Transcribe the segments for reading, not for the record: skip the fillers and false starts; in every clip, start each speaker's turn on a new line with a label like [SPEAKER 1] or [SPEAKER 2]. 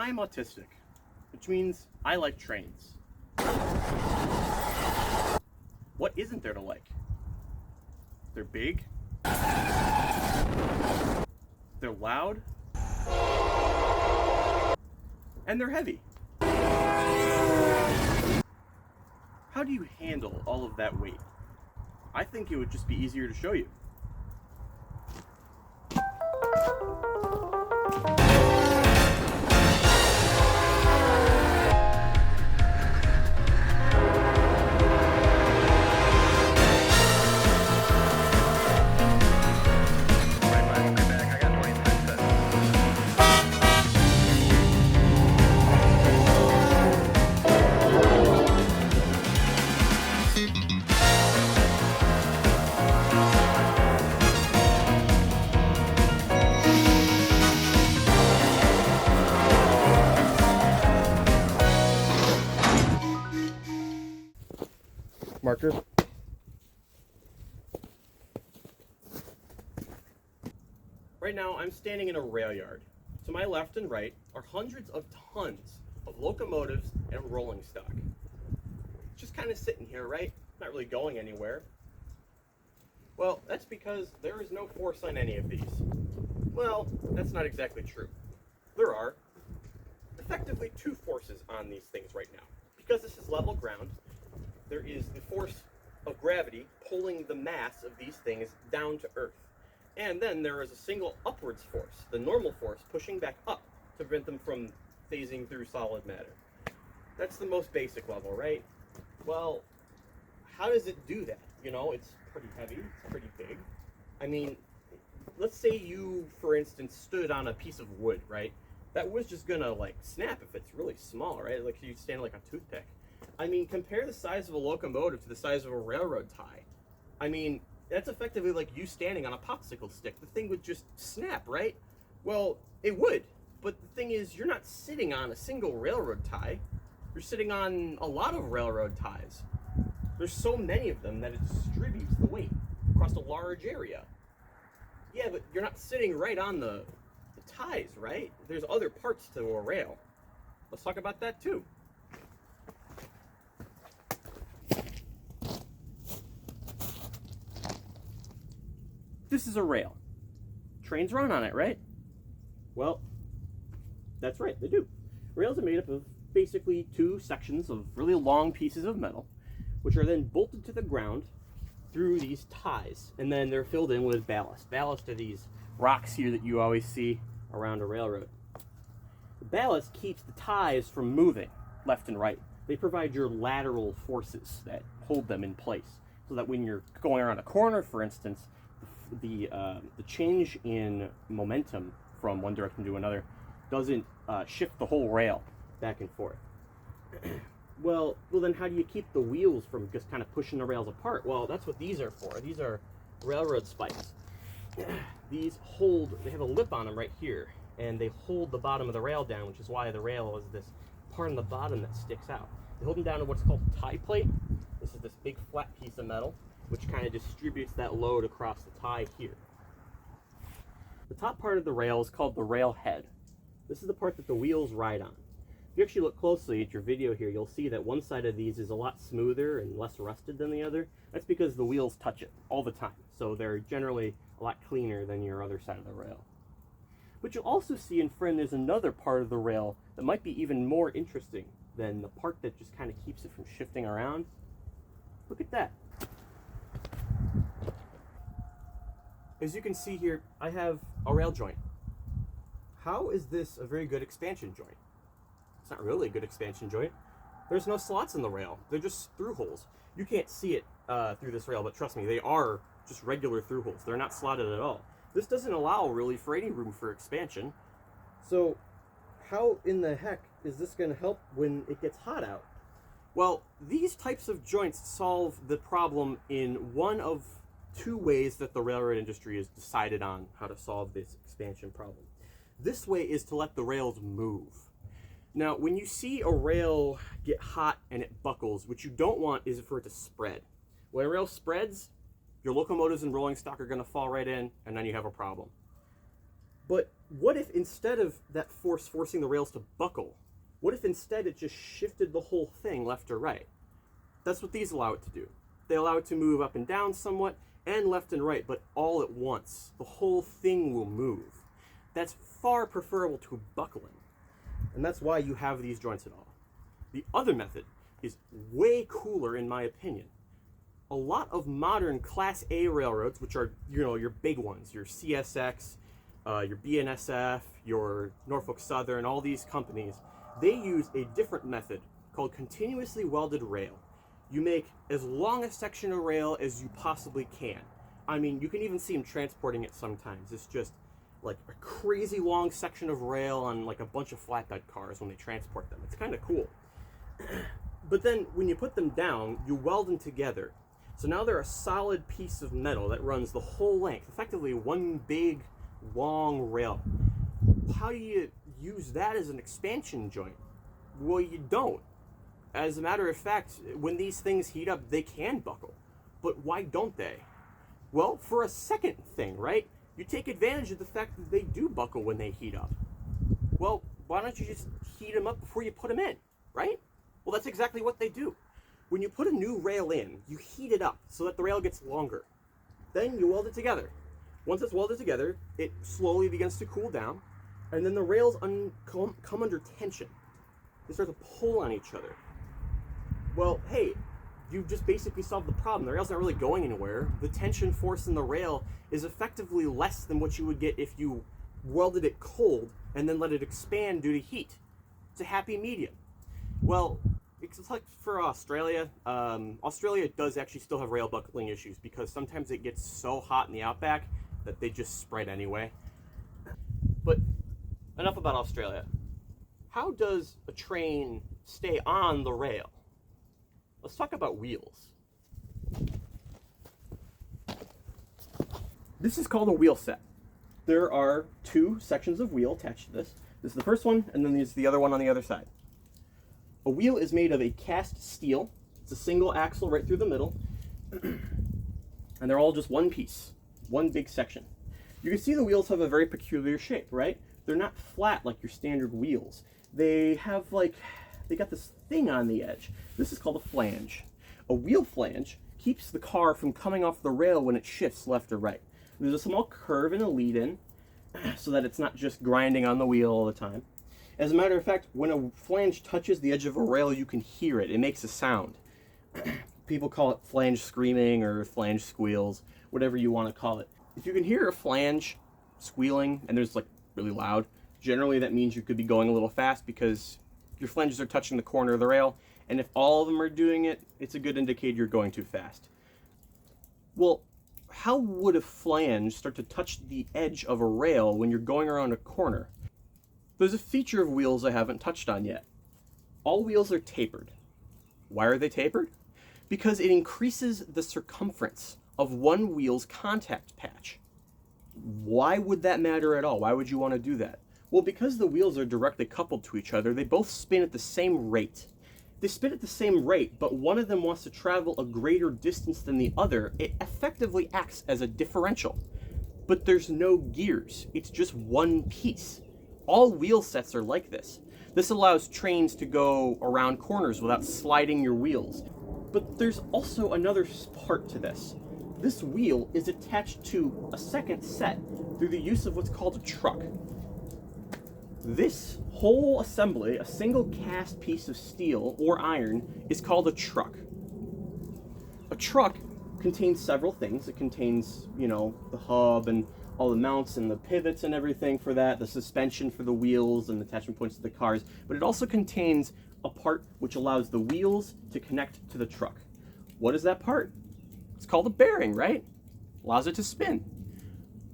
[SPEAKER 1] I'm autistic, which means I like trains. What isn't there to like? They're big, they're loud, and they're heavy. How do you handle all of that weight? I think it would just be easier to show you. Marker. Right now, I'm standing in a rail yard. To my left and right are hundreds of tons of locomotives and rolling stock. Just kind of sitting here, right? Not really going anywhere. Well, that's because there is no force on any of these. Well, that's not exactly true. There are effectively two forces on these things right now. Because this is level ground, there is the force of gravity pulling the mass of these things down to Earth. And then there is a single upwards force, the normal force, pushing back up to prevent them from phasing through solid matter. That's the most basic level, right? Well, how does it do that? You know, it's pretty heavy, it's pretty big. I mean, let's say you, for instance, stood on a piece of wood, right? That wood's just gonna, like, snap if it's really small, right? Like, you stand like a toothpick. I mean, compare the size of a locomotive to the size of a railroad tie. I mean, that's effectively like you standing on a popsicle stick. The thing would just snap, right? Well, it would. But the thing is, you're not sitting on a single railroad tie. You're sitting on a lot of railroad ties. There's so many of them that it distributes the weight across a large area. Yeah, but you're not sitting right on the ties, right? There's other parts to a rail. Let's talk about that too. This is a rail. Trains run on it, right? Well, that's right, they do. Rails are made up of basically two sections of really long pieces of metal, which are then bolted to the ground through these ties, and then they're filled in with ballast. Ballast are these rocks here that you always see around a railroad. The ballast keeps the ties from moving left and right. They provide your lateral forces that hold them in place, so that when you're going around a corner, for instance, the change in momentum from one direction to another doesn't shift the whole rail back and forth. Well, then how do you keep the wheels from just kind of pushing the rails apart? Well, that's what these are for. These are railroad spikes. These they have a lip on them right here, and they hold the bottom of the rail down, which is why the rail is this part on the bottom that sticks out. They hold them down to what's called a tie plate. This is this big flat piece of metal, which kind of distributes that load across the tie here. The top part of the rail is called the rail head. This is the part that the wheels ride on. If you actually look closely at your video here, you'll see that one side of these is a lot smoother and less rusted than the other. That's because the wheels touch it all the time, so they're generally a lot cleaner than your other side of the rail. But you'll also see in front there's another part of the rail that might be even more interesting than the part that just kind of keeps it from shifting around. Look at that. As you can see here, I have a rail joint. How is this a very good expansion joint? It's not really a good expansion joint. There's no slots in the rail. They're just through holes. You can't see it through this rail, but trust me, they are just regular through holes. They're not slotted at all. This doesn't allow really for any room for expansion. So how in the heck is this going to help when it gets hot out? Well, these types of joints solve the problem in one of two ways that the railroad industry has decided on how to solve this expansion problem. This way is to let the rails move. Now, when you see a rail get hot and it buckles, what you don't want is for it to spread. When a rail spreads, your locomotives and rolling stock are going to fall right in, and then you have a problem. But what if instead of that force forcing the rails to buckle, what if instead it just shifted the whole thing left or right? That's what these allow it to do. They allow it to move up and down somewhat, and left and right, but all at once. The whole thing will move. That's far preferable to buckling. And that's why you have these joints at all. The other method is way cooler in my opinion. A lot of modern Class A railroads, which are, your big ones, your CSX, your BNSF, your Norfolk Southern, all these companies, they use a different method called continuously welded rail. You make as long a section of rail as you possibly can. I mean, you can even see them transporting it sometimes. It's just like a crazy long section of rail on like a bunch of flatbed cars when they transport them. It's kind of cool. But then when you put them down, you weld them together. So now they're a solid piece of metal that runs the whole length, effectively one big, long rail. How do you use that as an expansion joint? Well, you don't. As a matter of fact, when these things heat up, they can buckle. But why don't they? Well, for a second thing, right? You take advantage of the fact that they do buckle when they heat up. Well, why don't you just heat them up before you put them in, right? Well, that's exactly what they do. When you put a new rail in, you heat it up so that the rail gets longer. Then you weld it together. Once it's welded together, it slowly begins to cool down, and then the rails come under tension. They start to pull on each other. Well, hey, you just basically solved the problem. The rail's not really going anywhere. The tension force in the rail is effectively less than what you would get if you welded it cold and then let it expand due to heat. It's a happy medium. Well, it's like for Australia. Australia does actually still have rail buckling issues because sometimes it gets so hot in the outback that they just spread anyway. But enough about Australia. How does a train stay on the rail? Let's talk about wheels. This is called a wheel set. There are two sections of wheel attached to this. This is the first one, and then there's the other one on the other side. A wheel is made of a cast steel. It's a single axle right through the middle. And they're all just one piece, one big section. You can see the wheels have a very peculiar shape, right? They're not flat like your standard wheels. They have they got this thing on the edge. This is called a flange. A wheel flange keeps the car from coming off the rail when it shifts left or right. There's a small curve and a lead-in so that it's not just grinding on the wheel all the time. As a matter of fact, when a flange touches the edge of a rail, you can hear it. It makes a sound. People call it flange screaming or flange squeals, whatever you want to call it. If you can hear a flange squealing and there's really loud, generally that means you could be going a little fast because your flanges are touching the corner of the rail, and if all of them are doing it, it's a good indicator you're going too fast. Well, how would a flange start to touch the edge of a rail when you're going around a corner? There's a feature of wheels I haven't touched on yet. All wheels are tapered. Why are they tapered? Because it increases the circumference of one wheel's contact patch. Why would that matter at all? Why would you want to do that? Well, because the wheels are directly coupled to each other, they both spin at the same rate. They spin at the same rate, but one of them wants to travel a greater distance than the other. It effectively acts as a differential. But there's no gears. It's just one piece. All wheel sets are like this. This allows trains to go around corners without sliding your wheels. But there's also another part to this. This wheel is attached to a second set through the use of what's called a truck. This whole assembly, a single cast piece of steel or iron, is called a truck. A truck contains several things. It contains, the hub and all the mounts and the pivots and everything for that, the suspension for the wheels and attachment points to the cars, but it also contains a part which allows the wheels to connect to the truck. What is that part? It's called a bearing, right? Allows it to spin.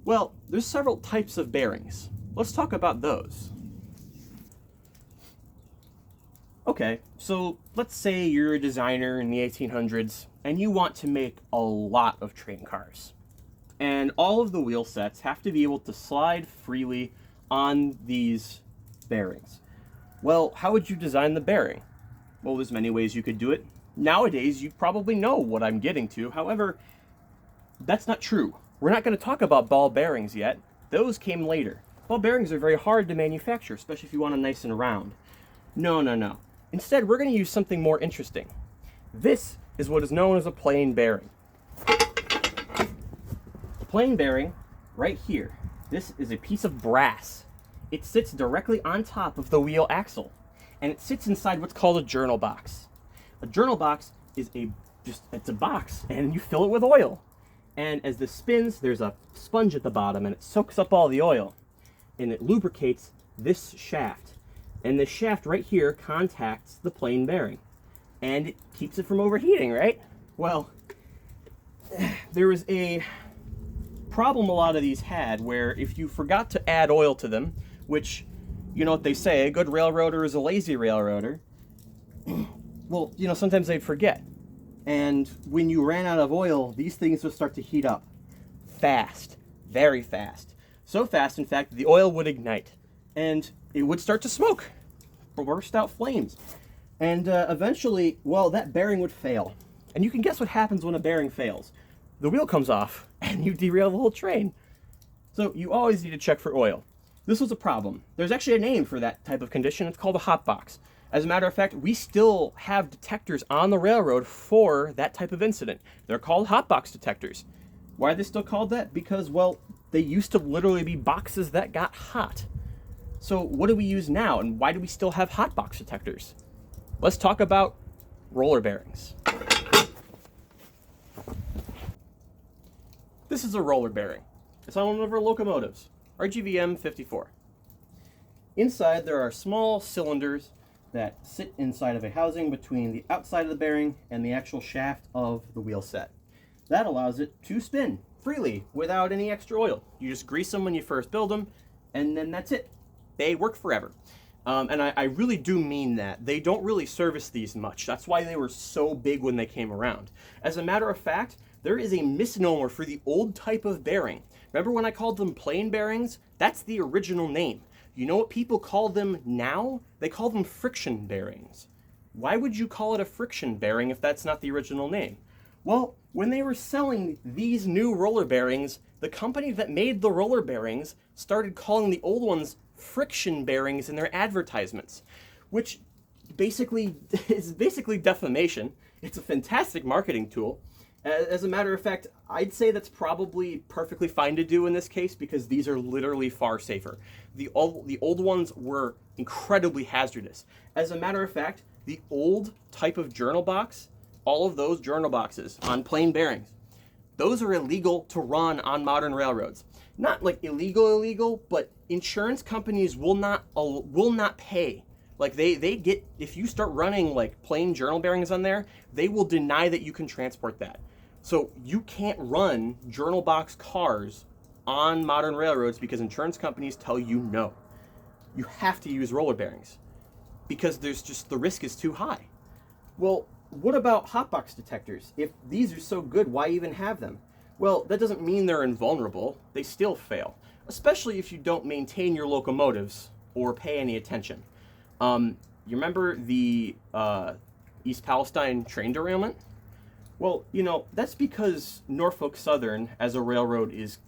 [SPEAKER 1] Well, there's several types of bearings. Let's talk about those. Okay, so let's say you're a designer in the 1800s and you want to make a lot of train cars. And all of the wheel sets have to be able to slide freely on these bearings. Well, how would you design the bearing? Well, there's many ways you could do it. Nowadays, you probably know what I'm getting to. However, that's not true. We're not going to talk about ball bearings yet. Those came later. Ball bearings are very hard to manufacture, especially if you want them nice and round. No, no, no. Instead, we're going to use something more interesting. This is what is known as a plain bearing. A plain bearing, right here, this is a piece of brass. It sits directly on top of the wheel axle, and it sits inside what's called a journal box. A journal box is it's a box, and you fill it with oil. And as this spins, there's a sponge at the bottom, and it soaks up all the oil, and it lubricates this shaft. And this shaft right here contacts the plain bearing, and it keeps it from overheating, right? Well, there was a problem a lot of these had where if you forgot to add oil to them, which, you know what they say, a good railroader is a lazy railroader, well, you know, sometimes they'd forget. And when you ran out of oil, these things would start to heat up fast, very fast. So fast, in fact, the oil would ignite and it would start to smoke, burst out flames. And eventually, well, that bearing would fail. And you can guess what happens when a bearing fails. The wheel comes off and you derail the whole train. So you always need to check for oil. This was a problem. There's actually a name for that type of condition. It's called a hot box. As a matter of fact, we still have detectors on the railroad for that type of incident. They're called hot box detectors. Why are they still called that? Because, well, they used to literally be boxes that got hot. So what do we use now, and why do we still have hot box detectors? Let's talk about roller bearings. This is a roller bearing. It's on one of our locomotives, RGVM 54. Inside there are small cylinders that sit inside of a housing between the outside of the bearing and the actual shaft of the wheel set. That allows it to spin freely without any extra oil. You just grease them when you first build them, and then that's it. They work forever. And I really do mean that. They don't really service these much. That's why they were so big when they came around. As a matter of fact, there is a misnomer for the old type of bearing. Remember when I called them plain bearings? That's the original name. You know what people call them now? They call them friction bearings. Why would you call it a friction bearing if that's not the original name? Well, when they were selling these new roller bearings, the company that made the roller bearings started calling the old ones friction bearings in their advertisements, which is basically defamation. It's a fantastic marketing tool. As a matter of fact, I'd say that's probably perfectly fine to do in this case because these are literally far safer. The old ones were incredibly hazardous. As a matter of fact, the old type of journal box, all of those journal boxes on plain bearings, those are illegal to run on modern railroads. Not like illegal, but insurance companies will not pay. Like they get, if you start running like plain journal bearings on there, they will deny that you can transport that. So you can't run journal box cars on modern railroads because insurance companies tell you no. You have to use roller bearings because the risk is too high. Well, what about hotbox detectors? If these are so good, why even have them? Well, that doesn't mean they're invulnerable. They still fail, especially if you don't maintain your locomotives or pay any attention. You remember the East Palestine train derailment? Well, you know, that's because Norfolk Southern as a railroad is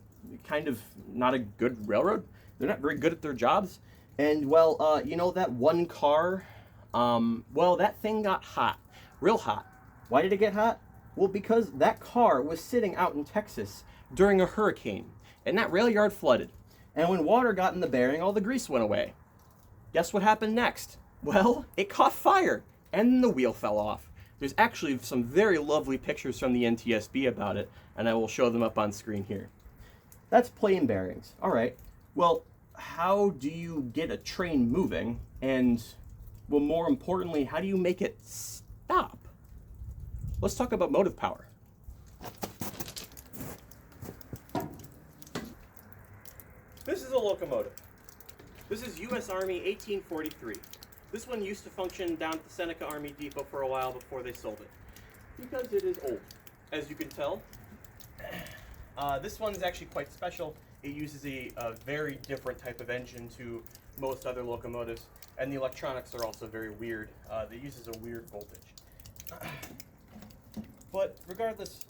[SPEAKER 1] kind of not a good railroad. They're not very good at their jobs. And, well, you know, that one car, well, that thing got hot, real hot. Why did it get hot? Well, because that car was sitting out in Texas during a hurricane, and that rail yard flooded. And when water got in the bearing, all the grease went away. Guess what happened next? Well, it caught fire, and the wheel fell off. There's actually some very lovely pictures from the NTSB about it, and I will show them up on screen here. That's plain bearings. All right. Well, how do you get a train moving? And, well, more importantly, how do you make it stop? Let's talk about motive power. This is a locomotive. This is U.S. Army 1843. This one used to function down at the Seneca Army Depot for a while before they sold it, because it is old. As you can tell, this one is actually quite special. It uses a very different type of engine to most other locomotives, and the electronics are also very weird. It uses a weird voltage. But regardless,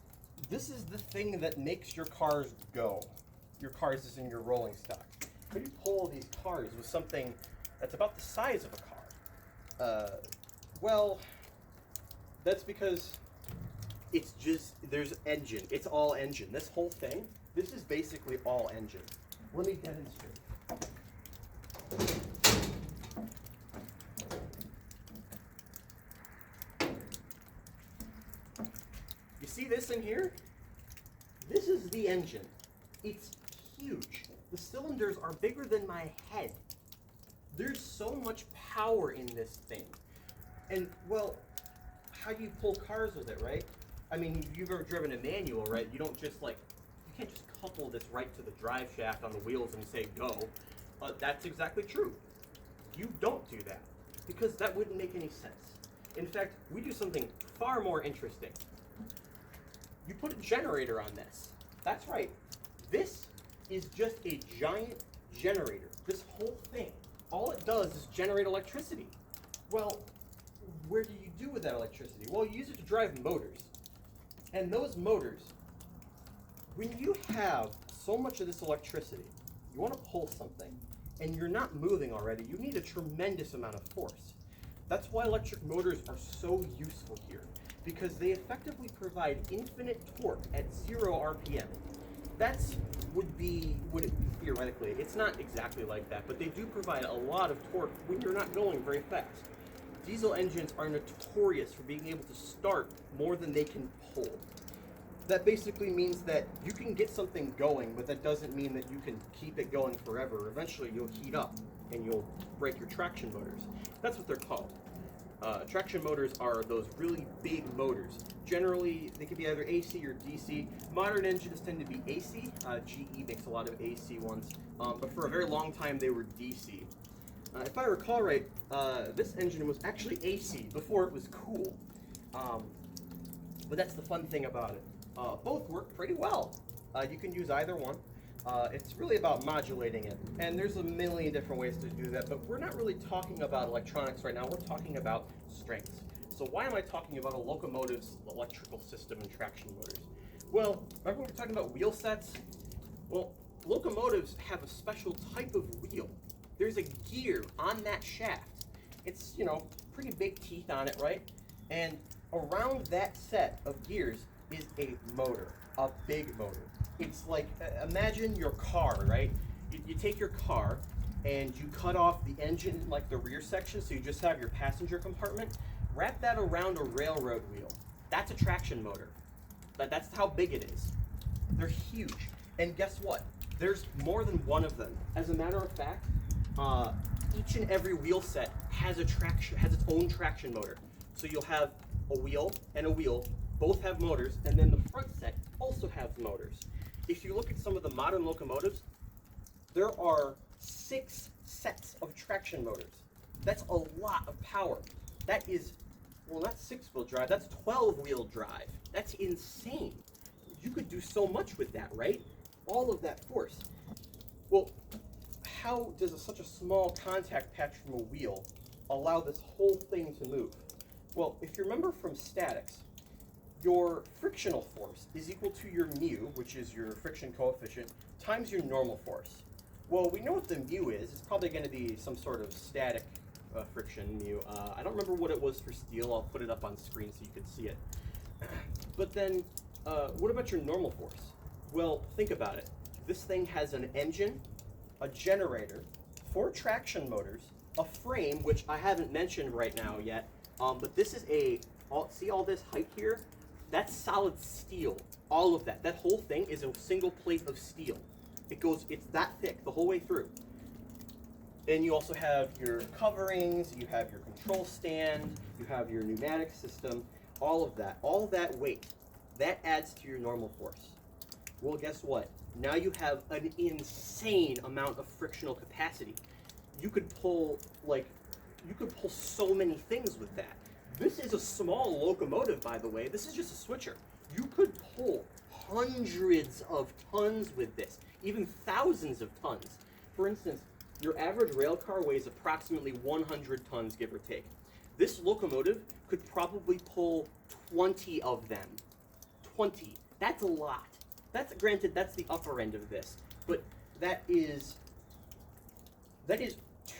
[SPEAKER 1] this is the thing that makes your cars go. Your cars is in your rolling stock. how do you pull these cars with something that's about the size of a car? Well, that's because it's just, there's engine. It's all engine. This whole thing, this is basically all engine. Let me demonstrate. You see this in here? This is the engine. It's huge. The cylinders are bigger than my head. There's so much power in this thing. And, well, how do you pull cars with it, right? I mean, you've ever driven a manual, right? You don't just, like, you can't just couple this right to the drive shaft on the wheels and say go. That's exactly true. You don't do that, because that wouldn't make any sense. In fact, we do something far more interesting. You put a generator on this. That's right. This is just a giant generator. This whole thing, all it does is generate electricity. Well, where do you do with that electricity? Well, you use it to drive motors. And those motors, when you have so much of this electricity, you want to pull something, and you're not moving already, you need a tremendous amount of force. That's why electric motors are so useful here, because they effectively provide infinite torque at 0 RPM. That's would it be theoretically. It's not exactly like that, but they do provide a lot of torque when you're not going very fast. Diesel engines are notorious for being able to start more than they can pull. That basically means that you can get something going, but that doesn't mean that you can keep it going forever. Eventually you'll heat up and you'll break your traction motors. That's what they're called. Traction motors are those really big motors. Generally, they can be either AC or DC. Modern engines tend to be AC. GE makes a lot of AC ones, but for a very long time they were DC. If I recall right, this engine was actually AC before it was cool. But that's the fun thing about it. Both work pretty well. You can use either one. It's really about modulating it. And there's a million different ways to do that, but we're not really talking about electronics right now. We're talking about strengths. So why am I talking about a locomotive's electrical system and traction motors? Well, remember we were talking about wheel sets? Well, locomotives have a special type of wheel. There's a gear on that shaft. It's, pretty big teeth on it, right? And around that set of gears is a motor, a big motor. It's like, imagine your car, right? You take your car and you cut off the engine, like the rear section, so you just have your passenger compartment. Wrap that around a railroad wheel. That's a traction motor. That's how big it is. They're huge. And guess what? There's more than one of them. As a matter of fact, each and every wheel set has its own traction motor. So you'll have a wheel and a wheel, both have motors, and then the front set also have motors. If you look at some of the modern locomotives, there are 6 sets of traction motors. That's a lot of power. That is, well, not 6-wheel drive, that's 12-wheel drive. That's insane. You could do so much with that, right? All of that force. Well, how does such a small contact patch from a wheel allow this whole thing to move? Well, if you remember from statics, your frictional force is equal to your mu, which is your friction coefficient, times your normal force. Well, we know what the mu is. It's probably going to be some sort of static friction mu. I don't remember what it was for steel. I'll put it up on screen so you can see it. But then, what about your normal force? Well, think about it. This thing has an engine, a generator, 4 traction motors, a frame, which I haven't mentioned right now yet, but this is see all this height here? That's solid steel. All of that. That whole thing is a single plate of steel. It's that thick the whole way through. Then you also have your coverings, you have your control stand, you have your pneumatic system, all of that weight, that adds to your normal force. Well, guess what? Now you have an insane amount of frictional capacity. You could pull so many things with that. This is a small locomotive, by the way. This is just a switcher. You could pull hundreds of tons with this, even thousands of tons. For instance, your average rail car weighs approximately 100 tons, give or take. This locomotive could probably pull 20 of them. 20. That's a lot. Granted, that's the upper end of this, but that is That is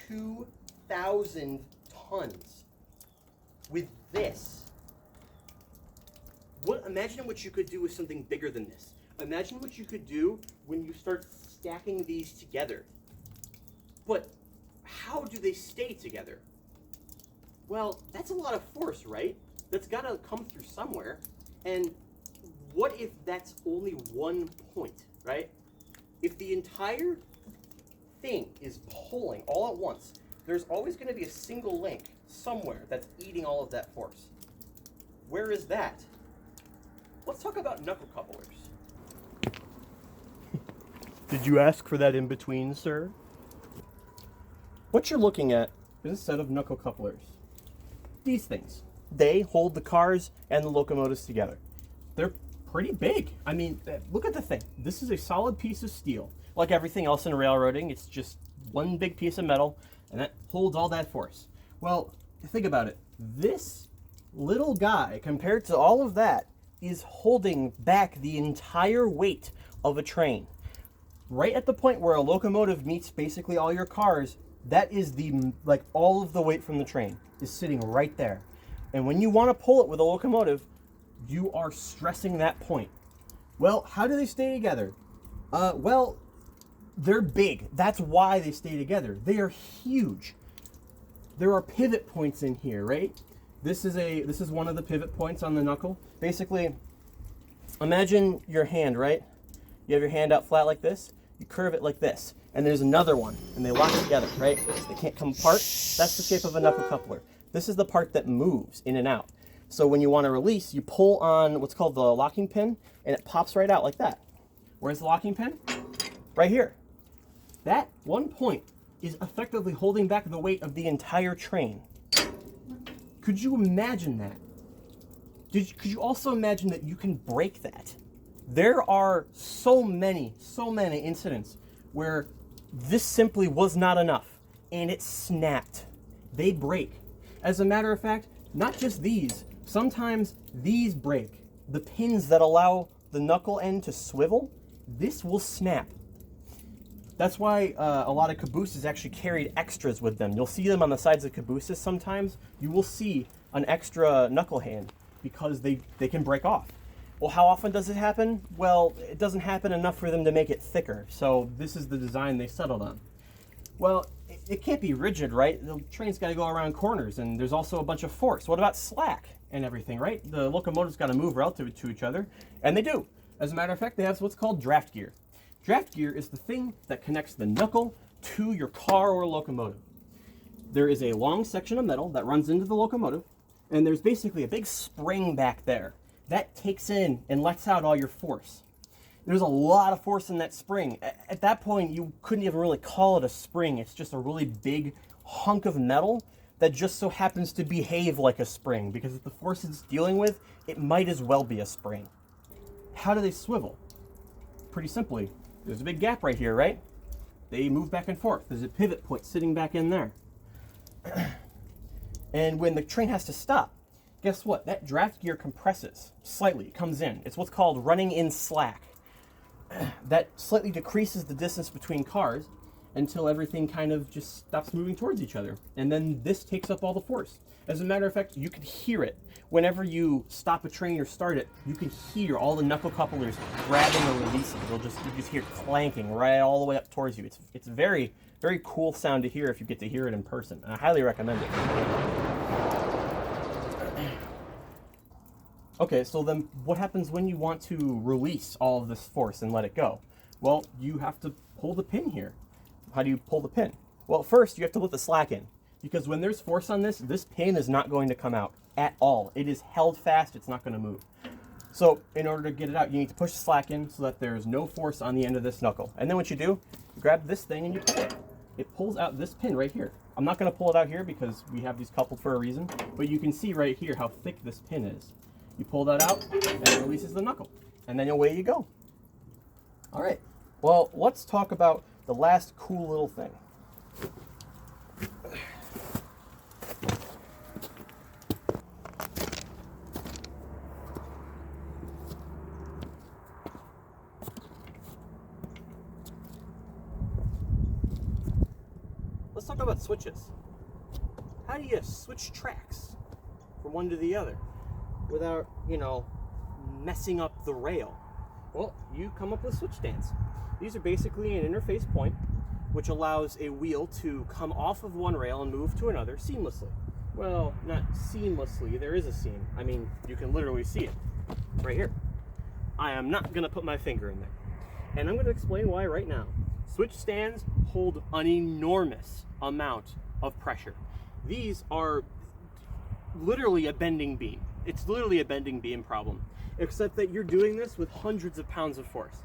[SPEAKER 1] 2,000 tons. With this, imagine what you could do with something bigger than this. Imagine what you could do when you start stacking these together. But how do they stay together? Well, that's a lot of force, right? That's got to come through somewhere. And what if that's only one point, right? If the entire thing is pulling all at once, there's always going to be a single link somewhere that's eating all of that force. Where is that? Let's talk about knuckle couplers. Did you ask for that in between, sir? What you're looking at is a set of knuckle couplers. These things, they hold the cars and the locomotives together. They're pretty big. I mean, look at the thing. This is a solid piece of steel. Like everything else in railroading, it's just one big piece of metal, and that holds all that force. Well, think about it. This little guy, compared to all of that, is holding back the entire weight of a train. Right at the point where a locomotive meets basically all your cars, that is like all of the weight from the train is sitting right there. And when you want to pull it with a locomotive, you are stressing that point. Well, how do they stay together? Well, they're big. That's why they stay together. They are huge. There are pivot points in here, right? This is one of the pivot points on the knuckle. Basically, imagine your hand, right? You have your hand out flat like this. You curve it like this. And there's another one, and they lock together, right? They can't come apart. That's the shape of a knuckle coupler. This is the part that moves in and out. So when you want to release, you pull on what's called the locking pin, and it pops right out like that. Where's the locking pin? Right here. That one point is effectively holding back the weight of the entire train. Could you imagine that? Could you also imagine that you can break that? There are so many incidents where this simply was not enough and it snapped. They break. As a matter of fact, not just these, sometimes these break. The pins that allow the knuckle end to swivel, this will snap. That's why a lot of cabooses actually carried extras with them. You'll see them on the sides of cabooses sometimes. You will see an extra knuckle hand because they can break off. Well, how often does it happen? Well, it doesn't happen enough for them to make it thicker. So this is the design they settled on. Well, it can't be rigid, right? The train's got to go around corners, and there's also a bunch of force. What about slack and everything, right? The locomotive's got to move relative to each other, and they do. As a matter of fact, they have what's called draft gear. Draft gear is the thing that connects the knuckle to your car or locomotive. There is a long section of metal that runs into the locomotive, and there's basically a big spring back there that takes in and lets out all your force. There's a lot of force in that spring. At that point, you couldn't even really call it a spring. It's just a really big hunk of metal that just so happens to behave like a spring, because if the force it's dealing with, it might as well be a spring. How do they swivel? Pretty simply, there's a big gap right here, right? They move back and forth. There's a pivot point sitting back in there. And when the train has to stop, guess what? That draft gear compresses slightly. It comes in. It's what's called running in slack. That slightly decreases the distance between cars until everything kind of just stops moving towards each other. And then this takes up all the force. As a matter of fact, you can hear it. Whenever you stop a train or start it, you can hear all the knuckle couplers grabbing or releasing. You just hear clanking right all the way up towards you. It's a very, very cool sound to hear if you get to hear it in person. And I highly recommend it. Okay, so then what happens when you want to release all of this force and let it go? Well, you have to pull the pin here. How do you pull the pin? Well, first you have to let the slack in, because when there's force on this pin is not going to come out at all. It is held fast, it's not going to move. So in order to get it out, you need to push the slack in so that there's no force on the end of this knuckle. And then what you do, you grab this thing and you pull it. It pulls out this pin right here. I'm not going to pull it out here because we have these coupled for a reason, but you can see right here how thick this pin is. You pull that out, and it releases the knuckle. And then away you go. All right. Well, let's talk about the last cool little thing. about switches. How do you switch tracks from one to the other without, you know, messing up the rail? Well, you come up with switch stands. These are basically an interface point which allows a wheel to come off of one rail and move to another seamlessly. Well, not seamlessly, there is a seam. I mean, you can literally see it right here. I am not gonna put my finger in there. And I'm gonna explain why right now. Switch stands hold an enormous amount of pressure. These are literally a bending beam. It's literally a bending beam problem, except that you're doing this with hundreds of pounds of force.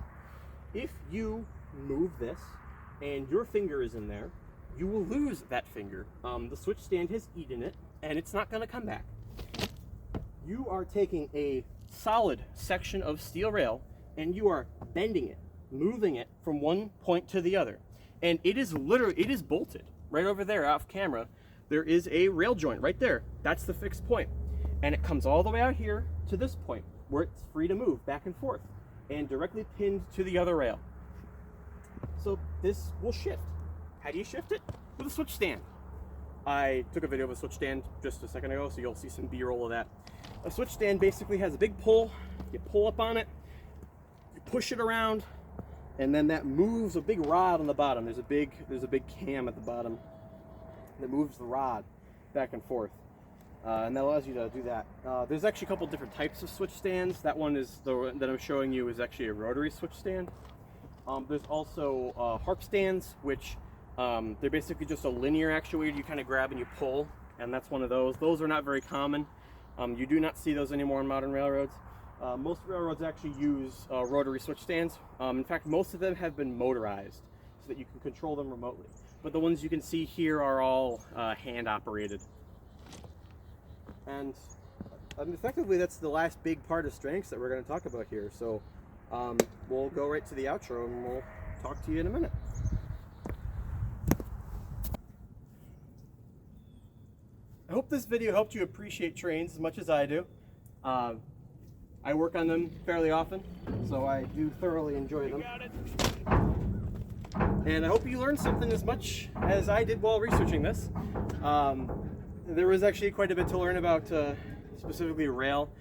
[SPEAKER 1] If you move this and your finger is in there, you will lose that finger. The switch stand has eaten it and it's not gonna come back. You are taking a solid section of steel rail and you are bending it, moving it from one point to the other. And it is bolted right over there off camera. There is a rail joint right there. That's the fixed point. And it comes all the way out here to this point where it's free to move back and forth and directly pinned to the other rail. So this will shift. How do you shift it? With a switch stand. I took a video of a switch stand just a second ago, so you'll see some B-roll of that. A switch stand basically has a big pull. You pull up on it, you push it around, and then that moves a big rod on the bottom. There's a big cam at the bottom that moves the rod back and forth. And that allows you to do that. There's actually a couple different types of switch stands. That one is that I'm showing you is actually a rotary switch stand. There's also harp stands, which they're basically just a linear actuator you kind of grab and you pull, and that's one of those. Those are not very common. You do not see those anymore in modern railroads. Most railroads actually use rotary switch stands. In fact, most of them have been motorized so that you can control them remotely. But the ones you can see here are all hand operated. And effectively, that's the last big part of strengths that we're going to talk about here. So we'll go right to the outro and we'll talk to you in a minute. I hope this video helped you appreciate trains as much as I do. I work on them fairly often, so I do thoroughly enjoy them. And I hope you learned something as much as I did while researching this. There was actually quite a bit to learn about specifically rail,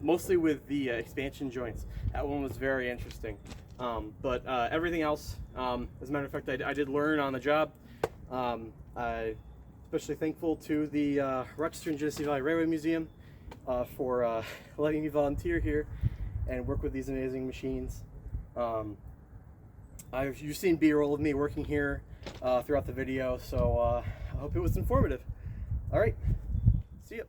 [SPEAKER 1] mostly with the expansion joints. That one was very interesting. But everything else, as a matter of fact, I did learn on the job. I'm especially thankful to the Rochester and Genesee Valley Railway Museum for letting me volunteer here and work with these amazing machines. You've seen B-roll of me working here throughout the video, so I hope it was informative. All right, see ya.